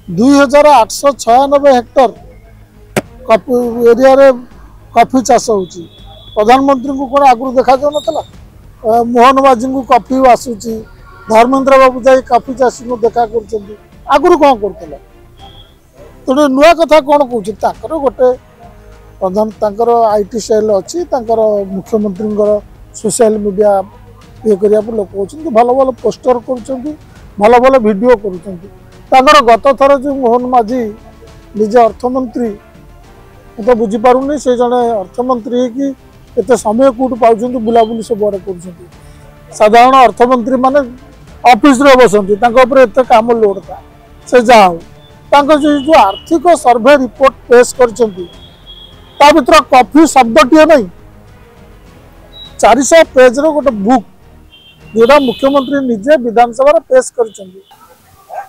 2896 Hector area रे coffee चाष हो प्रधानमंत्री को कौन आगु देखा जाऊ ना मोहन माझी को कॉफी आसूची धर्मेंद्र बाबू जाए कॉफी चाषी को देखा आगु कौन कर तेणु नुआ कथा कौन कौन गोटे प्रधान आईटी सेल अच्छी मुख्यमंत्री सोशल मीडिया ये करने लोक कहते भल भल पोस्टर कर भल भल वीडियो कर गत थर जो मोहन माझी निजे अर्थमंत्री तो बुझीपारूनी से जड़े अर्थमंत्री कि एत समय कौट पाँच बुलाबुली सब आड़े कर साधारण अर्थमंत्री माने ऑफिस रे बसंती एत काम लोड था से जहाँ जो आर्थिक सर्वे रिपोर्ट पेश कर भर कॉफी शब्दटीए नहीं 400 पेज गोटे बुक जोटा मुख्यमंत्री निजे विधानसभा पेश कर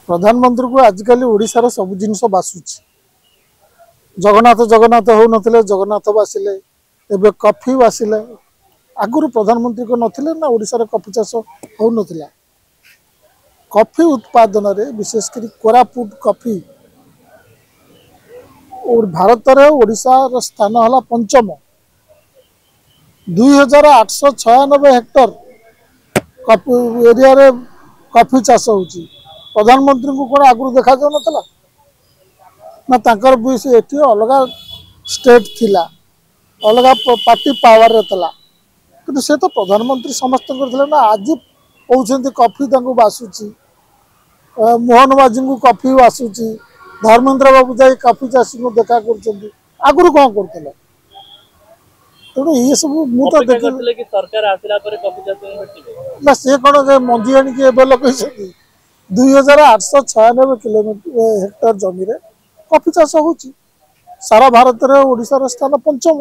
प्रधानमंत्री को आजिकल ओडिशार सब जिनस बासुची जगन्नाथ जगन्नाथ हो नथिले जगन्नाथ बासिले एबे कॉफी बासिले आगुरी प्रधानमंत्री को नथिले ना ओडिशार कॉफी चाष हो नथिला कॉफी उत्पादन रे विशेषकर कोरापुट कॉफी और भारत रे ओडिशार स्थान हला पंचम 2896 हेक्टर एरिया रे कॉफी चाष हो प्रधानमंत्री को कौन आगु देखा जाऊ ना ये अलग स्टेट थिला अलग पार्टी पावर रे तला कि से तो प्रधानमंत्री समस्त ना आज कहते कॉफी बासुची मोहन माझी को कॉफी आसूची धर्मेंद्र बाबू जाए कॉफी चाषी को देखा आगु कौन कर तेणु ये सब मुझे ना सी कौन मंजी आनिकी लगे 2896 हेक्टर जमी रे कॉफी चाष हो सारा भारत में ओडिशार स्थान पंचम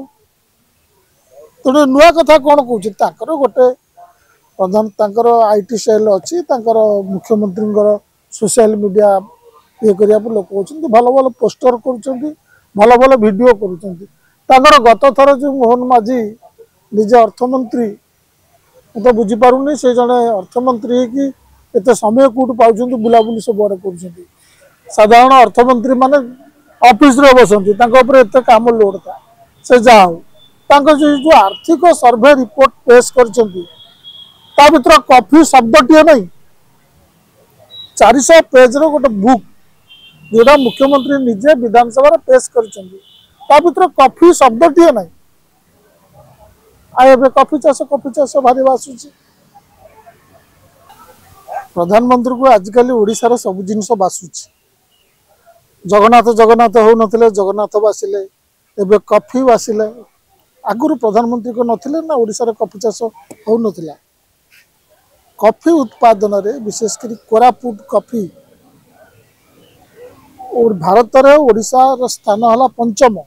तेणु नुआ कथा कौन कौन गोटे प्रधान आईटी सेल अच्छी मुख्यमंत्री सोशल मीडिया ये करने लोक कहते भल भल पोस्टर कर भल भल वीडियो कर गत थर जो मोहन माझी निजे अर्थमंत्री तो बुझीपारूनी से जड़े अर्थमंत्री कि एत समय कौट पाँच बुलाबुली सब आड़े कर साधारण अर्थमंत्री माने ऑफिस रे बसंती एत काम लोड था से जहाँ जो आर्थिक सर्वे रिपोर्ट पेश कर भर कॉफी शब्दटीए नहीं 400 पेज गोटे बुक जोटा मुख्यमंत्री निजे विधानसभा पेश कर भर कॉफी शब्दटीए नहीं आए कॉफी चाष भारी बासुची प्रधानमंत्री को आजिकल ओडिशार सब जिनस बासुची जगन्नाथ जगन्नाथ हो नथिले जगन्नाथ बासिले एबे कॉफी बासिले आगुरी प्रधानमंत्री को नथिले ना ओडिशार कॉफी चाष हो नथिला कॉफी उत्पादन रे विशेषकर कोरापुट कॉफी और भारत में ओडिशार स्थान हला पंचम